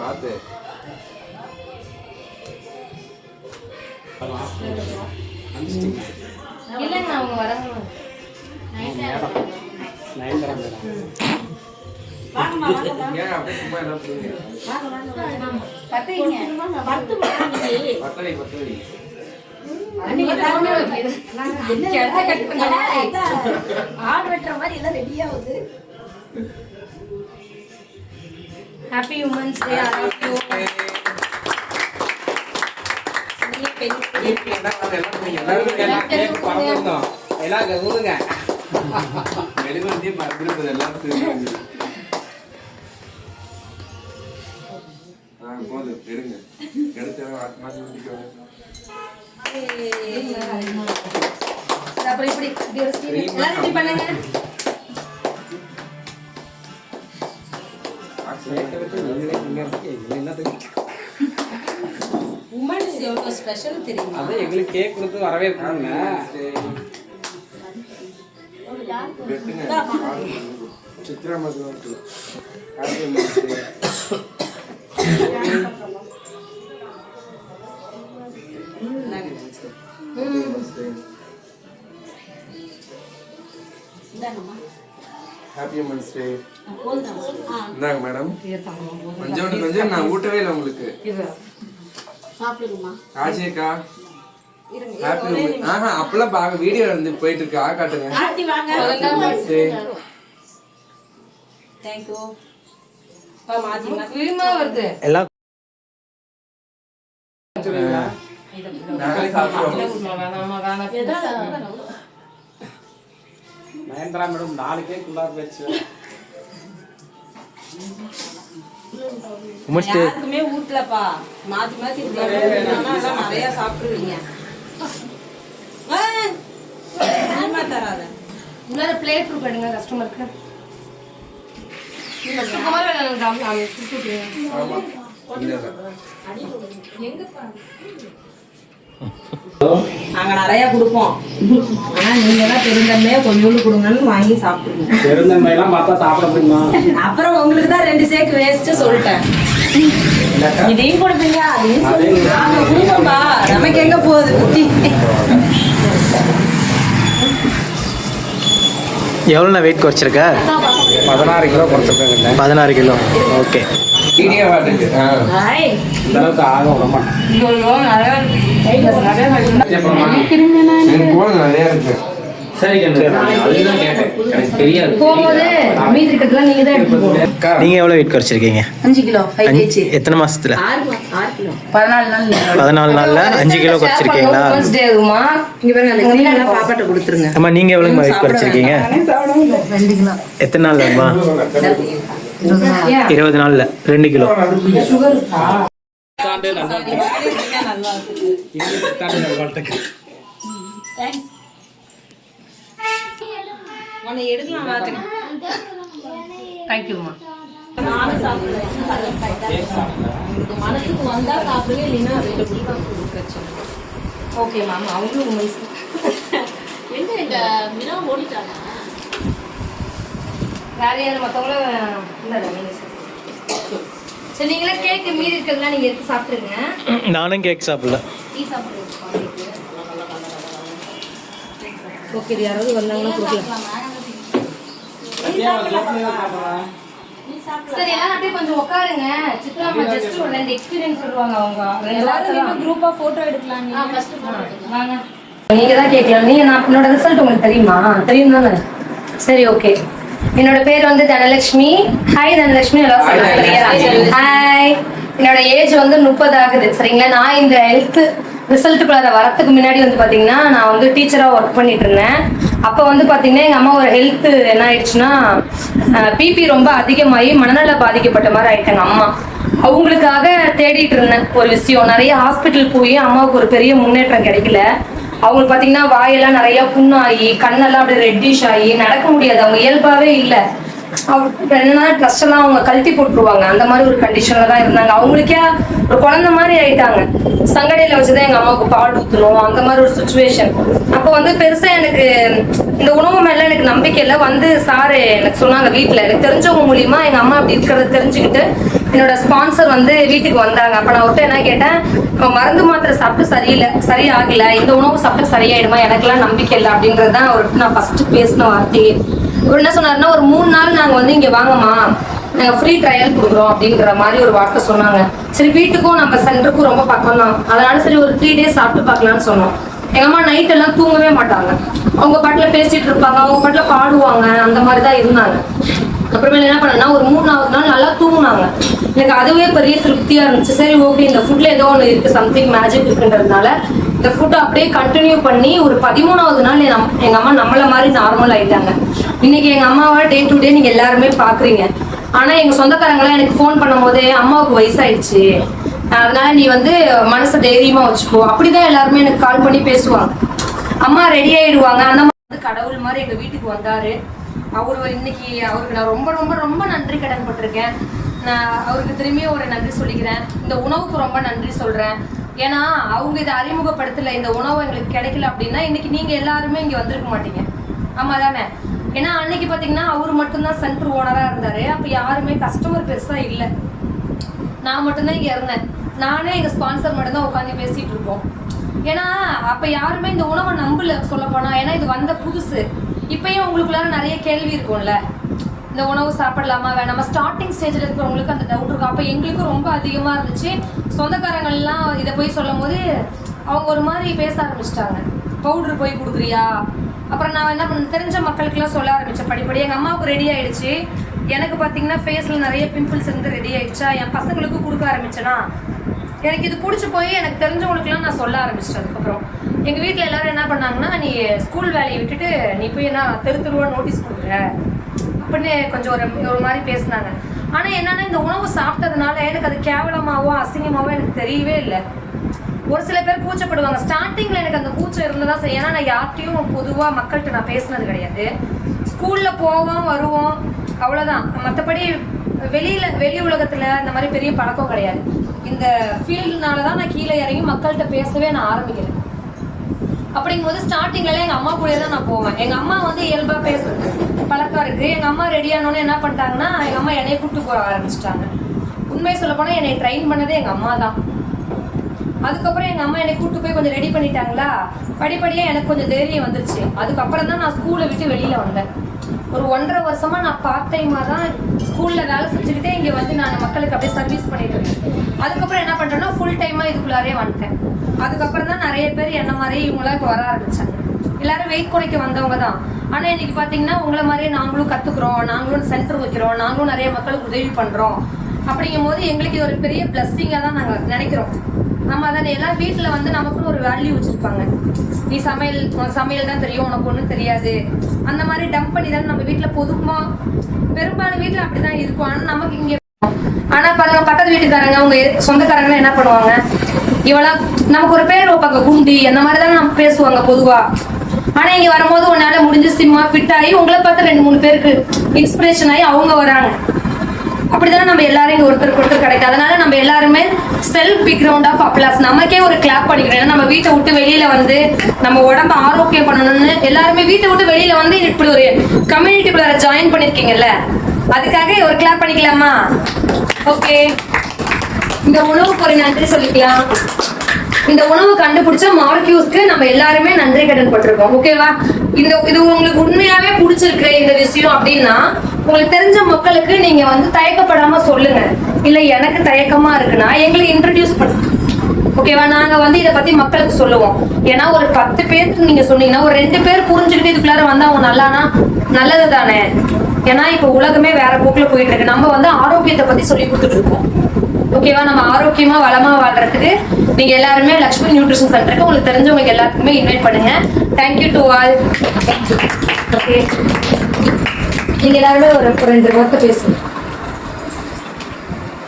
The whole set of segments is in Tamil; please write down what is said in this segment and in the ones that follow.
பாத்து இல்லங்க அவங்க வராங்க. ஹாப்பி உமன்ஸ் டே. அப்புறம் இப்படி பண்ணுங்க. உமன்ஸ் எவ்வளவு ஸ்பெஷல் தெரியுமா? அது எங்களுக்கு கேக் கொடுத்து வரவேற்கணுங்க. Chitra Madurai happy women's day. இந்தாங்க மேடம். கொஞ்சம் நான் ஊட்டவே இல்லை உங்களுக்கு. ராஜேக்கா ஹாப்பி உமன்ஸ். அப்பெல்லாம் பாக்க வீடியோ வந்து போயிட்டு இருக்கு. காட்டுங்க. தேங்க்யூ. மாத்தி வருது எல்லாம் மகேந்திரா மேடம் 4 கேக் உள்ளார போயிடுச்சு. யாருக்குமே ஊட்டலப்பா. மாத்தி நிறைய சாப்பிடுவீங்க. தராத உள்ளார பிளேட் கொடுங்க கஸ்டமருக்கு. நாங்க நிறைய கொடுப்போம். ஆனா நீங்க தான் பெருந்தன்மையா கொஞ்சோண்டு கொடுங்கன்னு வாங்கி சாப்பிடுங்க. பெருந்தன்மை எல்லாம் பார்த்தா சாப்பிட முடியுமா? அப்புறம் உங்களுக்கு தான் 2 சேக் வேஸ்ட் சொல்லிட்டேன். இதையும் கொடுப்பீங்க அதையும் நாங்க கொடுப்போம்பா. நமக்கு எங்க போகுது புத்தி. எவ்வளோ வெயிட் குறைச்சிருக்க? 16 கிலோ குறைச்சிருக்கேங்க. 16 கிலோ. ஓகே. இந்த அளவுக்கு ஆக விட மாட்டேன். நிறைய இருக்கு. சரி அதுதான் கேட்டேன். எனக்கு தெரியாது. நீங்க எவ்வளவு வெயிட் குறைச்சிருக்கீங்க? 5 கிலோ. 5 kg. எத்தனை மாசத்துல? 6 கிலோ. 14 நாள். 14 நாள்ல 5 கிலோ குறைச்சிருக்கீங்களா? இங்க பாருங்க அந்த கிரீம் பாப்பாட்ட கொடுத்துருங்க. அம்மா நீங்க எவ்வளவு வெயிட் குறைச்சிருக்கீங்க? 2 கிலோ. எத்தனை நாள்லம்மா? 20 நாள்ல 2 கிலோ. தேங்க்யூம்மா. மனசுக்கு வந்தா சாப்பிடுங்க, இல்லைன்னா ஓகே மேம். அவங்களும் உமன்ஸ் எங்க இந்த மினா ஓடிட்டாங்க. வேற யாரும் மற்றவங்களும் சரி. நீங்களே கேக்கு மீதி இருக்கிறதுலாம் நீங்க எடுத்து சாப்பிட்டுருங்க. நானும் கேக் சாப்பிடல. டீ சாப்பிடுங்க. ஓகே. யாராவது வந்தாங்கன்னா கொடுக்கலாம். சரி எல்லாம் அப்படியே கொஞ்சம் உட்காருங்க. சித்ராமா ஜஸ்ட் ஒரு 2 எக்ஸ்பீரியன்ஸ் சொல்லுவாங்க. அவங்க எல்லாரும் குரூப்பா போட்டோ எடுக்கலாம். வாங்க. நீங்க தான் கேட்கலாம். என்னோட ரிசல்ட் உங்களுக்கு தெரியுமா? தெரியும் தானே? சரி ஓகே. என்னோட பேர் வந்து தனலட்சுமி. ஹாய் தனலட்சுமி. ஹாய். என்னோட ஏஜ் வந்து 30 ஆகுது. சரிங்களா? நான் இந்த ஹெல்த் ரிசல்ட்டுக்குள்ளார வரத்துக்கு முன்னாடி வந்து பார்த்தீங்கன்னா நான் வந்து டீச்சராக ஒர்க் பண்ணிட்டு இருந்தேன். அப்போ வந்து பார்த்தீங்கன்னா எங்கள் அம்மா ஒரு ஹெல்த் என்ன ஆயிடுச்சுன்னா பிபி ரொம்ப அதிகமாகி மனநல பாதிக்கப்பட்ட மாதிரி ஆயிட்டாங்க அம்மா. அவங்களுக்காக தேடிட்டு இருந்தேன் ஒரு விஷயம். நிறைய ஹாஸ்பிட்டல் போய் அம்மாவுக்கு ஒரு பெரிய முன்னேற்றம் கிடைக்கல. அவங்களுக்கு பார்த்தீங்கன்னா வாயெல்லாம் நிறைய புண்ணாகி கண்ணெல்லாம் அப்படியே ரெட்டிஷ் ஆகி நடக்க முடியாது. அவங்க இயல்பாகவே இல்லை. என்னன்னா ட்ரெஸ் எல்லாம் அவங்க கழட்டி போட்டுருவாங்க. அந்த மாதிரி ஒரு கண்டிஷன்ல தான் இருந்தாங்க. அவங்களுக்கே ஒரு குழந்தை மாதிரி ஆயிட்டாங்க. சங்கடையில வச்சுதான் எங்க அம்மாவுக்கு பால் ஊற்றணும். அந்த மாதிரி ஒரு சுச்சுவேஷன். அப்போ வந்து பெருசா எனக்கு இந்த உணவு மேல எனக்கு நம்பிக்கை இல்லை. வந்து சாரு எனக்கு சொன்னாங்க வீட்டுல எனக்கு தெரிஞ்சவங்க மூலியமா எங்க அம்மா அப்படி இருக்கிறத தெரிஞ்சுக்கிட்டு என்னோட ஸ்பான்சர் வந்து வீட்டுக்கு வந்தாங்க. அப்ப நான் அவர்கிட்ட என்ன கேட்டேன், மருந்து மாத்திரை சாப்பிட்டு சரியாகல, இந்த உணவு சாப்பிட்டு சரியாயிடுமா, எனக்கெல்லாம் நம்பிக்கை இல்லை அப்படின்றதுதான் அவர்கிட்ட நான் ஃபர்ஸ்ட் பேசின வார்த்தையே. அவர் என்ன சொன்னாருன்னா, ஒரு 3 நாள் நாங்க வந்து இங்க வாங்கம்மா, நாங்க ஃப்ரீ ட்ரையல் கொடுக்குறோம் அப்படிங்கிற மாதிரி ஒரு வார்த்தை சொன்னாங்க. சரி, வீட்டுக்கும் நம்ம சென்டருக்கும் ரொம்ப பக்கம் தான், அதனால சரி ஒரு 3 days சாப்பிட்டு பார்க்கலாம்னு சொன்னோம். எங்க அம்மா நைட் எல்லாம் தூங்கவே மாட்டாங்க, அவங்க பாட்டுல பேசிட்டு இருப்பாங்க, அவங்க பாட்டுல பாடுவாங்க, அந்த மாதிரிதான் இருந்தாங்க. அப்புறமேல என்ன பண்ணேன்னா, ஒரு 3ஆவது நாள் நல்லா தூங்குனாங்க. எனக்கு அதுவே பெரிய திருப்தியா இருந்துச்சு. சரி ஓகே, இந்த ஃபுட்ல ஏதோ ஒன்று இருக்கு, சம்திங் மேஜிக் இருக்குன்றதுனால இந்த ஃபுட்டை அப்படியே கண்டினியூ பண்ணி ஒரு 13ஆவது நாள் எங்க அம்மா நம்மள மாதிரி நார்மல் ஆயிட்டாங்க. இன்னைக்கு எங்க அம்மாவை டே டு டே நீங்க எல்லாருமே பாக்குறீங்க. ஆனா எங்க சொந்தக்காரங்களாம் எனக்கு ஃபோன் பண்ணும் போதே, அம்மாவுக்கு வயசாயிடுச்சு, அதனால நீ வந்து மனசை தைரியமா வச்சுக்கோ, அப்படிதான் எல்லாருமே எனக்கு கால் பண்ணி பேசுவாங்க. அம்மா ரெடி ஆயிடுவாங்க. அந்த மாதிரி கடவுள் மாதிரி எங்க வீட்டுக்கு வந்தாரு. இன்னைக்கு அவருக்கு நான் ரொம்ப ரொம்ப ரொம்ப நன்றி கடன் பட்டிருக்கேன். நான் அவருக்கு திரும்பியும் ஒரு நன்றி சொல்லிக்கிறேன். இந்த உணவுக்கு ரொம்ப நன்றி சொல்றேன். ஏன்னா அவங்க இதை அறிமுகப்படுத்தல, இந்த உணவு எங்களுக்கு கிடைக்கல அப்படின்னா இன்னைக்கு நீங்க எல்லாருமே இங்க வந்திருக்க மாட்டீங்க. ஆமா தானே? ஏன்னா அன்னைக்கு பாத்தீங்கன்னா அவரு மட்டும்தான் சென்டர் ஓனரா இருந்தாரு. அப்ப யாருமே கஸ்டமர் பெருசா இல்லை, நான் மட்டும்தான் இங்க இருந்தேன். நானே எங்க ஸ்பான்சர் மட்டும்தான் உட்காந்து பேசிட்டு இருக்கோம். ஏன்னா அப்ப யாருமே இந்த உணவை நம்பல சொல்ல போனா. ஏன்னா இது வந்த புதுசு. இப்பயும் உங்களுக்குள்ளார நிறைய கேள்வி இருக்கும்ல, இந்த உணவு சாப்பிடலாமா வேணாமா, ஸ்டார்டிங் ஸ்டேஜ்ல இருக்கிறவங்களுக்கு அந்த டவுட் இருக்கும். அப்ப எங்களுக்கும் ரொம்ப அதிகமா இருந்துச்சு. சொந்தக்காரங்கள் எல்லாம் இதை போய் சொல்லும் போது அவங்க ஒரு மாதிரி பேச ஆரம்பிச்சிட்டாங்க, பவுடர் போய் கொடுக்குறியா. அப்புறம் நான் என்ன பண்ண, தெரிஞ்ச மக்களுக்கு எல்லாம் சொல்ல ஆரம்பிச்சேன் படிப்படி. எங்க அம்மாவுக்கு ரெடி ஆயிடுச்சு, எனக்கு பாத்தீங்கன்னா ஃபேஸ்ல நிறைய பிம்பிள்ஸ் இருந்து ரெடி ஆயிடுச்சா, என் பசங்களுக்கு கொடுக்க ஆரம்பிச்சேனா, எனக்கு இது பிடிச்சி போய் எனக்கு தெரிஞ்சவங்களுக்குலாம் நான் சொல்ல ஆரம்பிச்சிட்டேன். அதுக்கப்புறம் எங்க வீட்டுல எல்லாரும் என்ன பண்ணாங்கன்னா, நீ ஸ்கூல் வேலையை விட்டுட்டு நீ போய் என்ன தெருவா நோட்டீஸ் கொடுக்குற அப்படின்னு கொஞ்சம் ஒரு மாதிரி பேசினாங்க. ஆனா என்னன்னா, இந்த உணவு சாப்பிட்டதுனால எனக்கு அது கேவலமாவோ அசிங்கமாவோ எனக்கு தெரியவே இல்லை. ஒரு சில பேர் கூச்சப்படுவாங்க. ஸ்டார்டிங்ல எனக்கு அந்த கூச்சம் இருந்ததான் சரி. ஏன்னா நான் யார்கிட்டையும் பொதுவா மக்கள்கிட்ட நான் பேசினது கிடையாது. ஸ்கூல்ல போவோம் வருவோம் அவ்வளவுதான். மற்றபடி வெளி உலகத்துல இந்த மாதிரி பெரிய பழக்கம் கிடையாது. இந்த ஃபீல்டுனாலதான் நான் கீழே இறங்கி மக்கள்கிட்ட பேசவே நான் ஆரம்பிக்கிறேன். அப்படிங்கும்போது ஸ்டார்டிங்ல எங்க அம்மா கூட தான் நான் போவேன். எங்க அம்மா வந்து இயல்பா பேசுறது பழக்கம் இருக்கு. எங்க அம்மா ரெடியானோன்னு என்ன பண்ணிட்டாங்கன்னா, எங்க அம்மா என்னைய கூப்பிட்டு போக ஆரம்பிச்சிட்டாங்க. உண்மையை சொல்ல போனா என்னை ட்ரெயின் பண்ணதே எங்க அம்மா தான். அதுக்கப்புறம் எங்க அம்மா என்னை கூப்பிட்டு போய் கொஞ்சம் ரெடி பண்ணிட்டாங்களா, படிப்படியா எனக்கு கொஞ்சம் தைரியம் வந்துருச்சு. அதுக்கப்புறம் தான் நான் ஸ்கூலை விட்டு வெளியில வந்தேன். ஒரு 1.5 வருஷமா நான் பார்ட் டைமா தான் ஸ்கூல்ல வேலை செஞ்சுக்கிட்டே இங்க வந்து நான் மக்களுக்கு அப்படியே சர்வீஸ் பண்ணிட்டு இருக்கேன். அதுக்கப்புறம் என்ன பண்றேன்னா, ஃபுல் டைமா இதுக்குள்ளாரே வந்துட்டேன். அதுக்கப்புறம் தான் நிறைய பேர் என்ன மாதிரி இவங்களாம் இப்போ வர ஆரம்பிச்சாங்க. எல்லாரும் வெயிட் குறைக்க வந்தவங்க தான். ஆனா இன்னைக்கு பாத்தீங்கன்னா உங்களை மாதிரியே நாங்களும் கத்துக்கிறோம், நாங்களும் சென்டர் வைக்கிறோம், நாங்களும் நிறைய மக்களுக்கு உதவி பண்றோம். அப்படிங்கும் போது எங்களுக்கு இது ஒரு பெரிய பிளஸ்ஸிங்கா தான் நாங்க நினைக்கிறோம். நம்ம தானே எல்லாம் வீட்டுல வந்து நமக்குன்னு ஒரு வேல்யூ வச்சிருப்பாங்க. நீ சமையல் தான் தெரியும், உனக்கு ஒண்ணும் தெரியாது, அந்த மாதிரி டம்ப் பண்ணி தானே நம்ம வீட்டுல பொதுமா பெரும்பாலும் வீட்டுல அப்படிதான் இருக்கும். ஆனா நமக்கு இங்க ஆனா பாருங்க, பக்கத்து வீட்டுக்காரங்க அவங்க சொந்தக்காரங்க என்ன பண்ணுவாங்க, இவளா நமக்கு ஒரு பேர் வைப்பாங்க, குண்டி, அந்த மாதிரி தானே நம்ம பேசுவாங்க பொதுவா. ஆனா இங்க வரும்போது உன்னால முடிஞ்சு சிம்மா ஃபிட் ஆகி உங்களை பார்த்து 2-3 பேருக்கு இன்ஸ்பிரேஷன் ஆகி அவங்க வராங்க. அப்படித்தானே நம்ம எல்லாரும் இங்க ஒருத்தருக்கு ஒருத்தர் கிடைக்கும். அதனால நம்ம எல்லாருமே self big round of applause, நமக்கே ஒரு கிளாப் பண்ணிக்கிறோம். ஏன்னா நம்ம வீட்டை விட்டு வெளியில வந்து நம்ம உடம்ப ஆரோக்கியம் பண்ணணும்னு எல்லாருமே வீட்டை விட்டு வெளியில வந்து இப்படி ஒரு கம்யூனிட்டிக்குள்ள ஜாயின் பண்ணிருக்கீங்கல்ல, அதுக்காக ஒரு கிளாப் பண்ணிக்கலாமா? ஓகே, இந்த உணவுக்கு ஒரு நன்றி சொல்லிக்கலாம். இந்த உணவு கண்டுபிடிச்ச மார்க்யூஸ்க்கு நம்ம எல்லாருமே நன்றி கடன் பட்டிருக்கோம். ஓகேவா? இது உங்களுக்கு உண்மையாவே பிடிச்சிருக்கு இந்த விஷயம் அப்படின்னா, உங்களுக்கு தெரிஞ்ச மக்களுக்கு நீங்க வந்து தயக்கப்படாம சொல்லுங்க. இல்ல எனக்கு தயக்கமா இருக்குன்னா எங்களுக்கு இன்ட்ரடியூஸ் பண்ணுங்க. ஓகேவா? நாங்க வந்து இதை பத்தி மக்களுக்கு சொல்லுவோம். ஏன்னா ஒரு 10 பேருக்கு நீங்க சொன்னீங்கன்னா ஒரு 2 பேர் புரிஞ்சுக்கிட்டு இதுக்குள்ளார வந்து அவங்க நல்லானா நல்லது தானே. ஏன்னா இப்ப உலகமே வேற போக்குல போயிட்டு இருக்கு. நம்ம வந்து ஆரோக்கியத்தை பத்தி சொல்லி கொடுத்துட்டு இருக்கோம். ஓகேவா? நம்ம ஆரோக்கியமா வளமா வாழ்றதுக்கு நீங்க எல்லாருமே லக்ஷ்மி நியூட்ரிஷன் சென்டருக்கு உங்களுக்கு தெரிஞ்சவங்களுக்கு எல்லாருக்குமே இன்வைட் பண்ணுங்க. Thank you to all. ஓகே, நீங்க எல்லாருமே ஒரு 2 வார்த்தை பேசுங்க.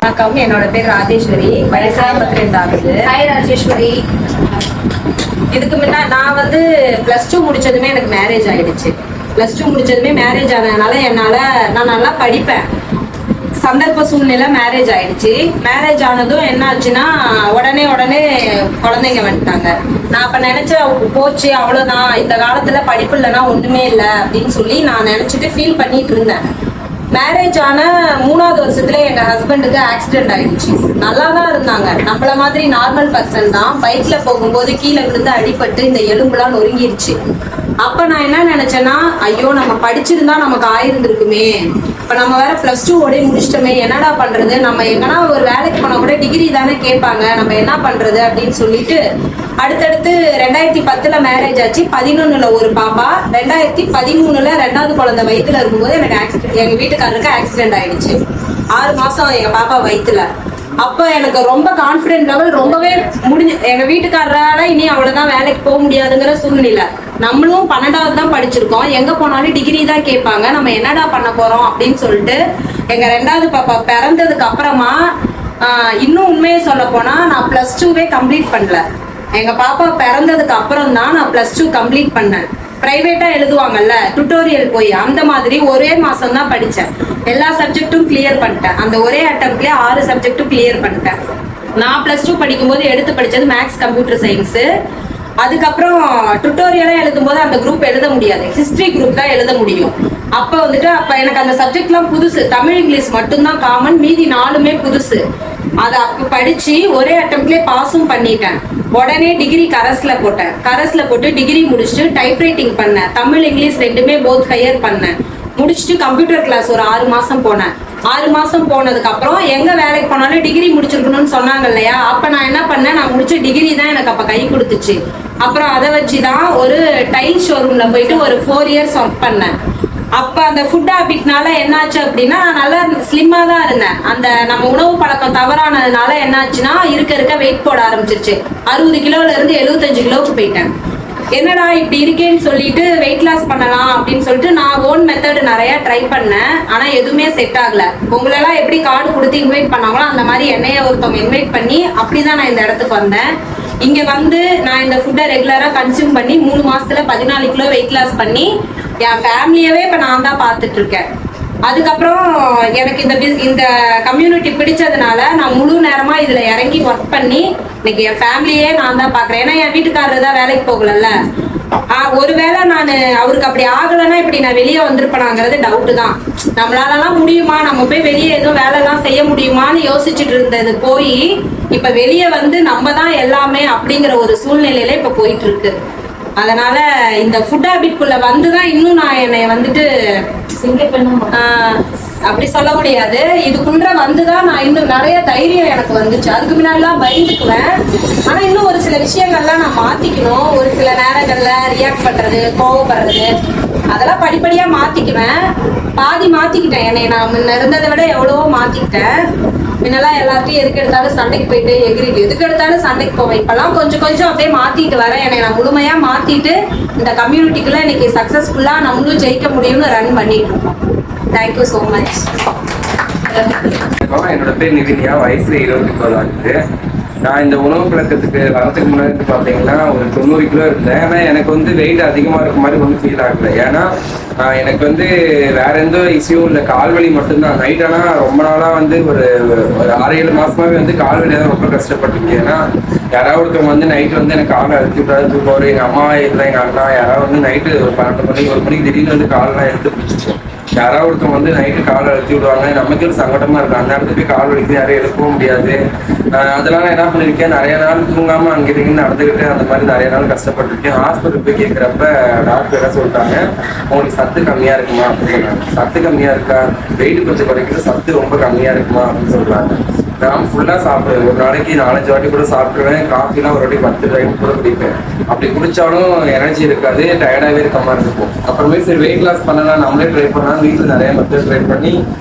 வணக்கம், என்னோட பேர் ராஜேஸ்வரி, வயசா 32 ஆகுது. ஹாய் ராஜேஸ்வரி. இதுக்கு முன்னா நான் வந்து +2 முடிச்சதுமே எனக்கு மேரேஜ் ஆயிடுச்சு. +2 முடிச்சதுமே மேரேஜ் ஆனதுனால நான் நல்லா படிப்பேன். சந்தர்ப்ப சூழ்நிலை மேரேஜ் ஆயிடுச்சு. மேரேஜ் ஆனதும் என்ன ஆச்சுன்னா, உடனே குழந்தைங்க வந்துட்டாங்க. நான் அப்ப நினைச்சேன், போச்சு அவ்வளவுதான், இந்த காலத்துல படிப்பு இல்லைன்னா ஒண்ணுமே இல்லை அப்படின்னு சொல்லி நான் நினைச்சிட்டு ஃபீல் பண்ணிட்டு இருந்தேன். மேரேஜ் ஆன 3வது வருஷத்துல எங்க ஹஸ்பண்டுக்கு ஆக்சிடென்ட் ஆயிடுச்சு. நல்லா தான் இருந்தாங்க, நம்மள மாதிரி நார்மல் பர்சன் தான். பைக்ல போகும்போது கீழே விழுந்து அடிபட்டு இந்த எலும்புலாம் நொறுங்கிருச்சு. அப்ப நான் என்ன நினைச்சேன்னா, ஐயோ நம்ம படிச்சிருந்தா நமக்கு ஆயிருந்திருக்குமே, இப்ப நம்ம வேற +2 ஓடே முடிச்சிட்டோமே, என்னடா பண்றது, நம்ம எங்கன்னா ஒரு வேலைக்கு போனா கூட டிகிரி தானே கேட்பாங்க, நம்ம என்ன பண்றது அப்படின்னு சொல்லிட்டு அடுத்தடுத்து 2010ல மேரேஜ் ஆச்சு. 11ல ஒரு பாப்பா, 2013ல 2வது குழந்தை வயிற்றுல இருக்கும்போது எனக்கு எங்க வீட்டுக்காரருக்கு ஆக்சிடென்ட் ஆயிடுச்சு. 6 மாசம் எங்க பாப்பா வயிற்றுல. அப்ப எனக்கு ரொம்ப கான்பிடன்ட் லெவல் ரொம்பவே முடிஞ்சு. எங்க வீட்டுக்காரரால இனி அவ்வளவுதான் வேலைக்கு போக முடியாதுங்கிற சூழ்நிலை. நம்மளும் 12வது தான் படிச்சிருக்கோம், எங்க போனாலும் டிகிரி தான் கேட்பாங்க, நம்ம என்னடா பண்ண போறோம் அப்படின்னு சொல்லிட்டு எங்க 2வது பாப்பா பிறந்ததுக்கு அப்புறமா இன்னும் உண்மையை சொல்ல போனா நான் +2வே கம்ப்ளீட் பண்ணல. எங்க பாப்பா பிறந்ததுக்கு அப்புறம் தான் நான் +2 கம்ப்ளீட் பண்ணேன். பிரைவேட்டா எழுதுவாங்கல்ல டுட்டோரியல் போய், அந்த மாதிரி ஒரே மாசம் தான் படிச்சேன். எல்லா சப்ஜெக்டும் கிளியர் பண்ணிட்டேன். அந்த ஒரே அட்டம்ப்ட்லயே 6 சப்ஜெக்டும் கிளியர் பண்ணிட்டேன். நான் +2 படிக்கும்போது எடுத்து படிச்சது மேக்ஸ், கம்ப்யூட்டர் சயின்ஸ். அதுக்கப்புறம் டுட்டோரியலா எழுதும்போது அந்த குரூப் எழுத முடியாது, ஹிஸ்டரி குரூப் தான் எழுத முடியும். அப்ப எனக்கு அந்த சப்ஜெக்ட்லாம் புதுசு. தமிழ் இங்கிலீஷ் மட்டும்தான் காமன், மீதி 4மே புதுசு. அதை அப்ப படிச்சு ஒரே அட்டம்ப்ட்லயே பாஸும் பண்ணிட்டேன். உடனே டிகிரி கரஸ்ல போட்டேன். கரஸ்ல போட்டு டிகிரி முடிச்சுட்டு டைப்ரைட்டிங் பண்ணேன். தமிழ் இங்கிலீஷ் 2மே போத் ஹையர் பண்ணேன். முடிச்சுட்டு கம்ப்யூட்டர் கிளாஸ் ஒரு 6 மாசம் போனேன். 6 மாசம் போனதுக்கு அப்புறம் எங்க வேலைக்கு போனாலும் டிகிரி முடிச்சிருக்கணும்னு சொன்னாங்க இல்லையா, அப்ப நான் என்ன பண்ணேன், நான் முடிச்ச டிகிரி தான் எனக்கு அப்ப கை கொடுத்துச்சு. அப்புறம் அதை வச்சுதான் ஒரு டைல் ஷோரூம்ல போயிட்டு ஒரு 4 இயர்ஸ் ஒர்க் பண்ணேன். அப்ப அந்த ஃபுட் ஹாபிட்னால என்னாச்சு அப்படின்னா, நான் நல்லா ஸ்லிம்மா தான் இருந்தேன். அந்த நம்ம உணவு பழக்கம் தவறானதுனால என்னாச்சுன்னா இருக்க வெயிட் போட ஆரம்பிச்சிருச்சு. 60 கிலோல இருந்து 75 கிலோவுக்கு போயிட்டேன். என்னடா இப்படி இருக்கேன்னு சொல்லிட்டு வெயிட் லாஸ் பண்ணலாம் அப்படின்னு சொல்லிட்டு நான் ஓன் மெத்தட் நிறைய ட்ரை பண்ணேன். ஆனா எதுவுமே செட் ஆகல. உங்களெல்லாம் எப்படி கார்டு கொடுத்து இன்வைட் பண்ணாங்களோ அந்த மாதிரி என்னைய ஒருத்தவங்க இன்வைட் பண்ணி அப்படிதான் நான் இந்த இடத்துக்கு வந்தேன். இங்க வந்து நான் இந்த ஃபுட்டை ரெகுலரா கன்சியூம் பண்ணி 3 மாசத்துல 14 கிலோ வெயிட் லாஸ் பண்ணி என் ஃபேமிலியவே இப்ப நான் தான் பார்த்துட்டு இருக்கேன். அதுக்கப்புறம் எனக்கு இந்த கம்யூனிட்டி பிடிச்சதுனால நான் முழு நேரமா இதுல இறங்கி ஒர்க் பண்ணி இன்னைக்கு என் ஃபேமிலியே நான் தான் பாக்குறேன். ஏன்னா என் வீட்டுக்காரர் தான் வேலைக்கு போகலல்ல. ஒருவேளை நான் அவருக்கு அப்படி ஆகலைன்னா இப்படி நான் வெளியே வந்திருப்பேனாங்கிறது டவுட்டு தான். நம்மளாலலாம் முடியுமா, நம்ம போய் வெளியே எதுவும் வேலை எல்லாம் செய்ய முடியுமான்னு யோசிச்சுட்டு இருந்தது போய் இப்ப வெளியே வந்து நம்ம தான் எல்லாமே அப்படிங்கிற ஒரு சூழ்நிலையில இப்ப போயிட்டு இருக்கு. அதனால இந்த ஃபுட் ஹாபிட்குள்ள வந்துதான் இன்னும் நான் என்னை வந்துட்டு அப்படி சொல்ல முடியாது, இதுக்குள்ள வந்துதான் நான் இன்னும் நிறைய தைரியம் எனக்கு வந்துச்சு. அதுக்கு முன்னாடிலாம் பயந்துக்குவேன். ஆனா இன்னும் ஒரு சில விஷயங்கள்லாம் நான் மாத்திக்கணும். ஒரு சில நேரங்கள்ல ரியாக்ட் பண்றது, கோவப்படுறது, அதெல்லாம் படிப்படியா மாத்திக்குவேன். பாதி மாத்திக்கிட்டேன். என்னை நான் முன்ன இருந்ததை விட எவ்வளவோ மாத்திக்கிட்டேன். முன்னெல்லாம் எல்லாத்தையும் எதுக்கு எடுத்தாலும் சண்டைக்கு போயிட்டு எகிரிட்டு எதுக்கு எடுத்தாலும் சண்டைக்கு போவேன். இப்பெல்லாம் கொஞ்சம் கொஞ்சம் அப்படியே மாத்திட்டு வரேன். என்னை நான் முழுமையா மாத்திட்டு இந்த கம்யூனிட்டிக்குள்ள இன்னைக்கு சக்சஸ்ஃபுல்லா நம்மளும் ஜெயிக்க முடியும்னு ரன் பண்ணிட்டு இருக்கோம். Thank you so much. என்னோட பேர் நிவினியா, வயசு 24 ஆகுது. நான் இந்த உணவு பழக்கத்துக்கு வரதுக்கு முன்னாடி பார்த்தீங்கன்னா ஒரு 90 கிலோ இருந்தேன். ஆனால் எனக்கு வந்து வெயிட் அதிகமாக இருக்க மாதிரி ஒன்றும் ஃபீல் ஆகலை. ஏன்னா எனக்கு வந்து வேற எந்த இஷ்யூவும் இல்லை, கால்வலி மட்டும்தான். நைட் ஆனால் ரொம்ப நாளாக வந்து ஒரு 6-7 மாசமாவே வந்து கால்வலியாக தான் ரொம்ப கஷ்டப்பட்டுருக்கேன். ஏன்னா யாராவது ஒருத்தவங்க வந்து நைட்டு வந்து எனக்கு காலை அழுத்தி விடாது தூக்கம். எங்கள் அம்மா இல்லை, எங்கள் அண்ணா யாராவது வந்து நைட்டு ஒரு 12 மணிக்கு 1 மணிக்கு திடீர்னு வந்து காலெலாம் எடுத்து பிடிச்சிப்போம். யாராவது ஒருத்தவங்க வந்து நைட்டு காலை அழுத்தி விடுவாங்க. நமக்கு ஒரு சங்கடமா இருக்கும். அந்த இடத்துல போய் கால் வலிக்கு யாரையும் எழுப்பவும் முடியாது. அதனால என்ன பண்ணிருக்கேன், நிறைய நாள் தூங்காம அங்கிட்டு நடந்துக்கிட்டு அந்த மாதிரி நிறைய நாள் கஷ்டப்பட்டிருக்கேன். ஹாஸ்பிட்டல் போய் கேட்குறப்ப டாக்டர் என்ன சொல்லிட்டாங்க, உங்களுக்கு சத்து கம்மியா இருக்குமா அப்படின்னு சொன்னாங்க. சத்து கம்மியா இருக்கா, வெயிட் கொஞ்சம் குறைக்கிறது, சத்து ரொம்ப கம்மியா இருக்குமா அப்படின்னு சொல்றாங்க. நான் ஃபுல்லாக சாப்பிடுவேன். ஒரு நாளைக்கு 4-5 வாட்டி கூட சாப்பிடுவேன். காஃபிலாம் ஒரு வாட்டி 10 டைம் கூட குடிப்பேன். அப்படி குடிச்சாலும் எனர்ஜி இருக்காது, டயர்டாகவே இருக்க மாதிரி இருக்கும். அப்புறமே சரி வெயிட் லாஸ் பண்ணலாம், நம்மளே ட்ரை பண்ணலாம். வீட்டில் நிறைய மெத்தட் ட்ரை பண்ணி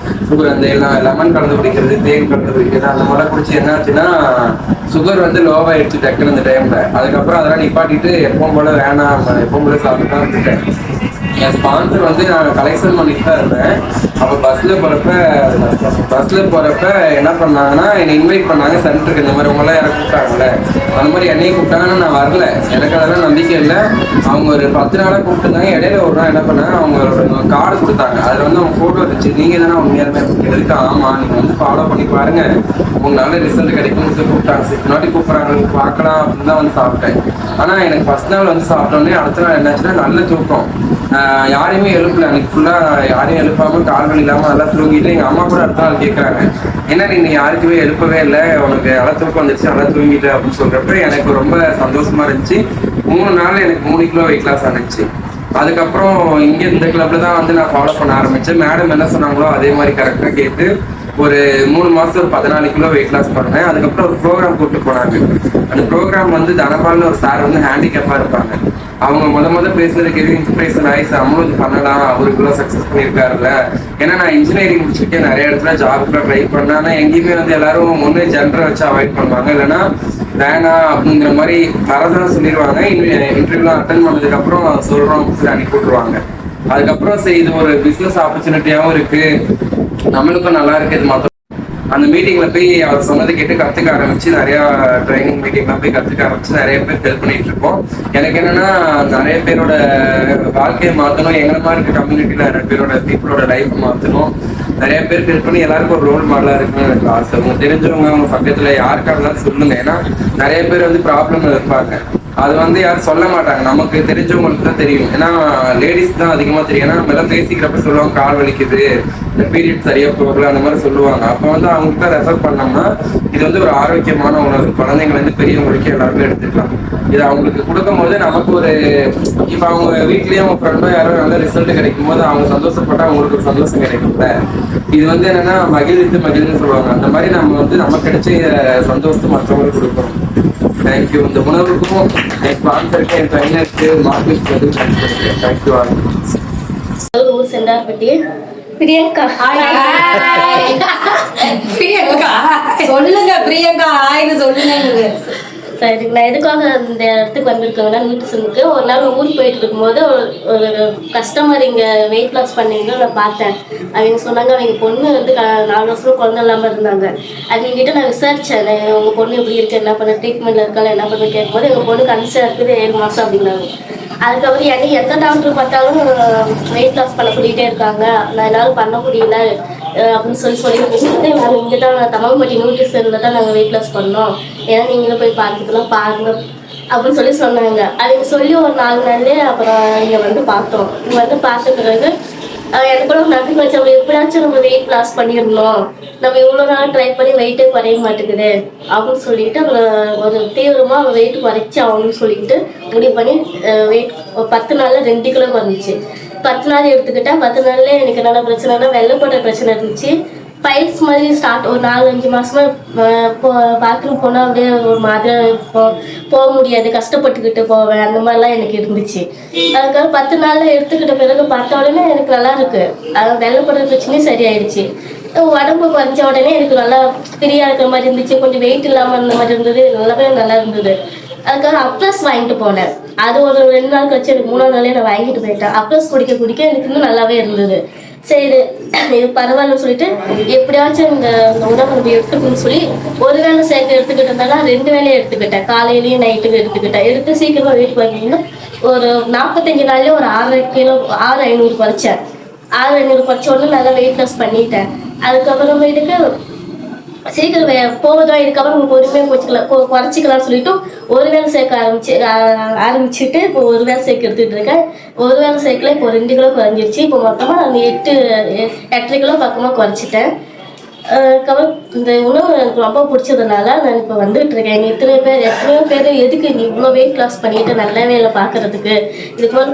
சுகர் அந்த எல்லாம் லெமன் கலந்து குடிக்கிறது, தேன் கலந்து குடிக்கிறது, அந்த மாதிரிலாம் குடிச்சு என்ன ஆச்சுன்னா சுகர் வந்து லோவாகிடுச்சு டக்குன்னு அந்த டைமில். அதுக்கப்புறம் அதெல்லாம் நிப்பாட்டிட்டு எப்பவும் போல வேணாம், எப்பவும் போல சாப்பிட்டு தான் இருந்துட்டேன். என் ஸ்பான்சர் வந்து நான் கலெக்ஷன் பண்ணிட்டு தான் இருந்தேன். அப்போ பஸ்ஸில் போகிறப்ப என்ன பண்ணாங்கன்னா என்னை இன்வைட் பண்ணாங்க சென்டருக்கு. இந்த மாதிரி உங்களாம் யாரை கூப்பிட்டாங்கல்ல, அந்த மாதிரி என்னையும் கூப்பிட்டாங்கன்னு நான் வரல. எனக்கு அதெல்லாம் நம்பிக்கை இல்லை. அவங்க ஒரு 10 நாளாக கூப்பிட்டுருந்தாங்க. இடையில ஒரு நாள் என்ன பண்ணாங்க, அவங்க கார்டு கொடுத்தாங்க. அதில் வந்து அவங்க ஃபோட்டோ இருந்துச்சு. நீங்கள் தானே உண்மையாலுமே எதுக்கு? ஆமாம், நீங்கள் வந்து ஃபாலோ பண்ணி பாருங்க, உங்களுக்கு நல்ல ரிசல்ட் கிடைக்கும்னு சொல்லி கூப்பிட்டாங்க. சரி நாட்டி கூப்பிட்றாங்க பார்க்கலாம் அப்படின்னு தான் வந்து சாப்பிட்டேன். ஆனால் எனக்கு ஃபர்ஸ்ட் நாள் வந்து சாப்பிட்டோன்னே அடுத்த நாள் என்னாச்சுன்னா நல்ல தூக்கம். யாரையுமே எழுப்பல, அன்னைக்கு ஃபுல்லாக யாரையும் எழுப்பாமல் கால் வலி இல்லாமல் நல்லா தூங்கிட்டு எங்கள் அம்மா கூட அடுத்த நாள் கேட்குறாங்க, என்ன நீ யாருக்குமே எழுப்பவே இல்லை, உனக்கு நல்லா தூக்கம் வந்துருச்சு நல்லா தூங்கிட்டு அப்படின்னு சொல்கிறப்ப எனக்கு ரொம்ப சந்தோஷமா இருந்துச்சு. 3 நாள் எனக்கு 3 கிலோ வெயிட் லாஸ் ஆனிச்சு. அதுக்கப்புறம் இங்கே இந்த கிளப்ல தான் வந்து நான் ஃபாலோ பண்ண ஆரம்பித்தேன். மேடம் என்ன சொன்னாங்களோ அதே மாதிரி கரெக்டாக கேட்டு ஒரு 3 மாதம் ஒரு 14 கிலோ வெயிட் லாஸ் பண்ணேன். அதுக்கப்புறம் ஒரு ப்ரோக்ராம் கூப்பிட்டு போனாங்க. அந்த ப்ரோக்ராம் வந்து தனபால்னு ஒரு சார் வந்து ஹேண்டிகேப்பாக இருப்பாங்க. அவங்க முத பேசுறதுக்கு எதுவும் இன்ஸ்பிரேஷன் ஆயிடுச்சு, நம்மளும் இது பண்ணலாம், அவருக்குள்ள சக்ஸஸ் பண்ணியிருக்காருல்ல. ஏன்னா நான் இன்ஜினியரிங் முடிச்சுட்டு நிறைய இடத்துல ஜாபுக்குள்ள ட்ரை பண்ணேன். ஆனால் எங்கேயுமே வந்து எல்லாரும் ஒன்று ஜென்டரை வச்சு அவாய்ட் பண்ணுவாங்க, இல்லைன்னா வேணாம் அப்படிங்கிற மாதிரி வரதான் சொல்லிடுவாங்க. இன்டர்வியூலாம் அட்டன் பண்ணதுக்கப்புறம் சொல்கிறோம் அப்படின்னு அனுப்பி விட்டுருவாங்க. அதுக்கப்புறம் சரி இது ஒரு பிஸ்னஸ் ஆப்பர்ச்சுனிட்டியாகவும் இருக்கு, நம்மளுக்கும் நல்லா இருக்கு இது. அந்த மீட்டிங்ல போய் அவர் சொன்னதை கேட்டு கற்றுக்க ஆரம்பிச்சு நிறையா ட்ரைனிங் மீட்டிங்லாம் போய் கற்றுக்க ஆரம்பிச்சு நிறைய பேர் ஹெல்ப் பண்ணிட்டு இருக்கோம். எனக்கு என்னன்னா நிறைய பேரோட வாழ்க்கையை மாற்றணும், எங்களை மாதிரி இருக்க கம்யூனிட்டியில் நிறைய பேரோட பீப்புளோட லைஃப் மாற்றணும், நிறைய பேர் ஹெல்ப் பண்ணி எல்லாருக்கும் ஒரு ரோல் மாடலாக இருக்குன்னு எனக்கு ஆசை. உங்களுக்கு தெரிஞ்சவங்க அவங்க பக்கத்தில் யாருக்காக இருந்தாலும் சொல்லுங்க. ஏன்னா நிறைய பேர் வந்து ப்ராப்ளம் இருப்பாங்க, அது வந்து யாரும் சொல்ல மாட்டாங்க, நமக்கு தெரிஞ்சவங்களுக்கு தான் தெரியும். ஏன்னா லேடிஸ் தான் அதிகமாக தெரியும். ஏன்னா நம்ம எல்லாம் பேசிக்கிறப்ப சொல்லுவாங்க கால் வலிக்குது, இந்த பீரியட் சரியாக போகல, அந்த மாதிரி சொல்லுவாங்க. அப்போ வந்து அவங்களுக்கு தான் ரெஃபர் பண்ணோம்னா இது வந்து ஒரு ஆரோக்கியமான உணவு, குழந்தைங்கலேருந்து பெரியவங்களுக்கு எல்லாருமே எடுத்துக்கலாம். இது அவங்களுக்கு கொடுக்கும்போது நமக்கு ஒரு இப்போ அவங்க வீட்லேயும் அவங்க ஃப்ரெண்டோ யாரோ நல்ல ரிசல்ட் கிடைக்கும் போது அவங்க சந்தோஷப்பட்டா அவங்களுக்கு ஒரு சந்தோஷம் கிடைக்கும்ல. இது வந்து என்னன்னா மகிழ்ந்து சொல்லுவாங்க. அந்த மாதிரி நம்ம வந்து நமக்கு கிடைச்ச சந்தோஷத்தை மற்றவங்களுக்கு கொடுக்கணும். தேங்க்யூ. இந்த உணவுக்கும் என் ஸ்பான்சருக்கு என் ட்ரைனருக்கு மார்க்கெட் வந்து தேங்க்யூ. ஊர் செண்டார்பட்டி. பிரியங்கா பிரியங்கா சொல்லுங்க, பிரியங்கா ஆயின்னு சொல்லுங்க. சரி, நான் எதுக்காக இந்த இடத்துக்கு வந்திருக்கேங்கன்னா நியூட்ரிஷனுக்கு. ஒரு நாள் ஊருக்கு போயிட்டு இருக்கும்போது ஒரு கஸ்டமர் இங்கே வெயிட் லாஸ் பண்ணீங்க நான் பார்த்தேன். அவங்க சொன்னாங்க அவங்க பொண்ணு வந்து 4 வருஷம் குழந்தை இல்லாமல் இருந்தாங்க. அவங்ககிட்ட நான் விசாரித்தேன், உங்கள் பொண்ணு எப்படி இருக்குது, என்ன பண்ண ட்ரீட்மெண்ட்டில் இருக்காங்க, என்ன பண்ண கேட்கும்போது எங்கள் பொண்ணு கன்சியாக இருக்குது 7 மாதம் அப்படின்னாங்க. அதுக்கப்புறம் எனக்கு எந்த டாக்டர் பார்த்தாலும் வெயிட் லாஸ் பண்ண சொல்லிகிட்டே இருக்காங்க, நான் என்னால் பண்ண முடியல அப்படின்னு சொல்லிட்டு நாங்கள் இங்கே தான் தமல்பட்டி நியூட்ரிஷனில் தான் நாங்கள் வெயிட் லாஸ் பண்ணோம், ஏன்னா நீங்களும் போய் பார்த்துக்கலாம் பாருங்க அப்படின்னு சொன்னாங்க. அவங்க சொல்லி ஒரு 4 நாள்லேயே அப்புறம் இங்கே வந்து பார்த்தோம். இங்கே வந்து பார்த்த பிறகு எனக்கு கூட நம்பிக்கை வச்சு அவங்க எப்படியாச்சும் நம்ம வெயிட் லாஸ் பண்ணிடணும், நம்ம இவ்வளோ நாள் ட்ரை பண்ணி வெயிட்டே குறைய மாட்டேங்குது அப்படின்னு சொல்லிட்டு ஒரு தீவிரமாக அவங்க வெயிட் குறைச்சி ஆகணும்னு சொல்லிட்டு முடிவு பண்ணி வெயிட் 10 நாளில் 2 கிலோ குறைஞ்சிச்சு. 10 நாள் எடுத்துக்கிட்டேன். 10 நாள்ல எனக்கு என்னென்ன பிரச்சனைனா வெள்ளைப்பட்ட பிரச்சனை இருந்துச்சு, பைல்ஸ் மாதிரி ஸ்டார்ட். ஒரு 4-5 மாசமா பாத்ரூம் போனால் அப்படியே ஒரு மாதிரி போக முடியாது, கஷ்டப்பட்டுக்கிட்டு போவேன், அந்த மாதிரிலாம் எனக்கு இருந்துச்சு. அதுக்காக 10 நாளில் எடுத்துக்கிட்ட பிறகு பார்த்த உடனே எனக்கு நல்லா இருக்கு, அது வெள்ளைப்பட்ட பிரச்சனையும் சரியாயிடுச்சு. உடம்பு குறைஞ்ச உடனே எனக்கு நல்லா ஃப்ரீயாக இருக்கிற மாதிரி இருந்துச்சு, கொஞ்சம் வெயிட் இல்லாமல் இருந்த மாதிரி இருந்தது, நல்லா இருந்தது. அதுக்காக அப்ளஸ் வாங்கிட்டு போனேன். அது ஒரு 2 நாள் கழிச்சு எனக்கு 3ஆவது நாளே நான் வாங்கிட்டு போயிட்டேன். அப்ளஸ் குடிக்க எனக்கு இன்னும் நல்லாவே இருந்தது. சரி இது பரவாயில்லன்னு சொல்லிட்டு எப்படியாச்சும் இந்த உணவு நம்ம எடுத்துக்கணும்னு சொல்லி ஒரு வேளை சேர்த்து எடுத்துக்கிட்டதால 2 வேலையை எடுத்துக்கிட்டேன், காலையிலையும் நைட்டுக்கு எடுத்து சீக்கிரமா வெயிட் பார்த்தீங்கன்னா ஒரு 45 நாள்லயே ஒரு 6 கிலோ 6,500 குறைச்சேன். 6,500 குறைச்ச உடனே நல்லா வெயிட் லாஸ் பண்ணிட்டேன். அதுக்கப்புறமேட்டுக்கு சீக்கிரம் போதும், இதுக்கப்புறம் பொறுமையாக குறைச்சிக்கலாம்னு சொல்லிட்டு ஒரு வேளை சேர்க்க ஆரம்பிச்சுட்டு இப்போ ஒரு வேளை சேர்க்க எடுத்துகிட்டு இருக்கேன். ஒரு வேளை சேர்க்கல இப்போ 2 கிலோ குறைஞ்சிருச்சு. இப்போ மொத்தமாக நான் 8 கிலோ பக்கமாக குறைச்சிட்டேன். அதுக்கப்புறம் இந்த உணவு எனக்கு ரொம்ப பிடிச்சதுனால நான் இப்போ வந்துட்டு இருக்கேன். எத்தனையோ பேர் எதுக்கு நீ இவ்வளோ வெயிட் லாஸ் பண்ணிட்டு நல்ல வேலை பார்க்கறதுக்கு, இதுக்கு மேலே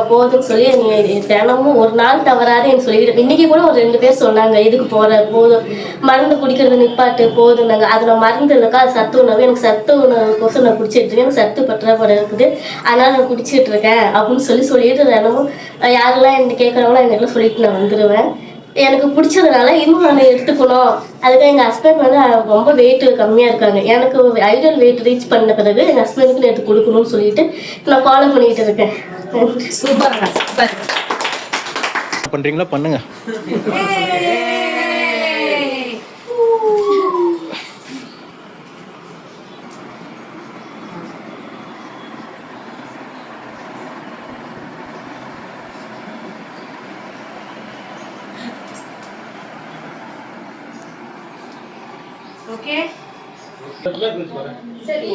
போதும்னு சொல்லி நீ தினமும் ஒரு நாள் தவறாது எனக்கு சொல்லிக்கிட்டு. இன்றைக்கி கூட ஒரு 2 பேர் சொன்னாங்க இதுக்கு போதும் மருந்து குடிக்கிறது நிப்பாட்டு போதும்னாங்க. அது நான் மருந்து இல்லைக்கா, அது சத்து உணவு, எனக்கு சத்து உணவுக்கோசம் நான் குடிச்சிட்டு இருக்கேன், எனக்கு சத்து பற்றாக்குறை இருக்குது, அதனால் நான் குடிச்சிட்டு இருக்கேன் அப்படின்னு சொல்லிட்டு தினமும் யாரெல்லாம் என்ன கேட்குறாங்களோ எங்கெல்லாம் சொல்லிட்டு நான் வந்துடுவேன். எனக்கு பிடிச்சதுனால இன்னும் நான் எடுத்துக்கணும். அதுக்கு எங்கள் ஹஸ்பண்ட் வந்து ரொம்ப வெயிட் கம்மியாக இருக்காங்க, எனக்கு ஐடியல் வெயிட் ரீச் பண்ண பிறகு எங்கள் ஹஸ்பண்டுக்கு எடுத்து கொடுக்கணும்னு சொல்லிட்டு நான் ஃபாலோ பண்ணிட்டு இருக்கேன். சூப்பர் பண்றீங்களா? பண்ணுங்க. ஓகே சரி.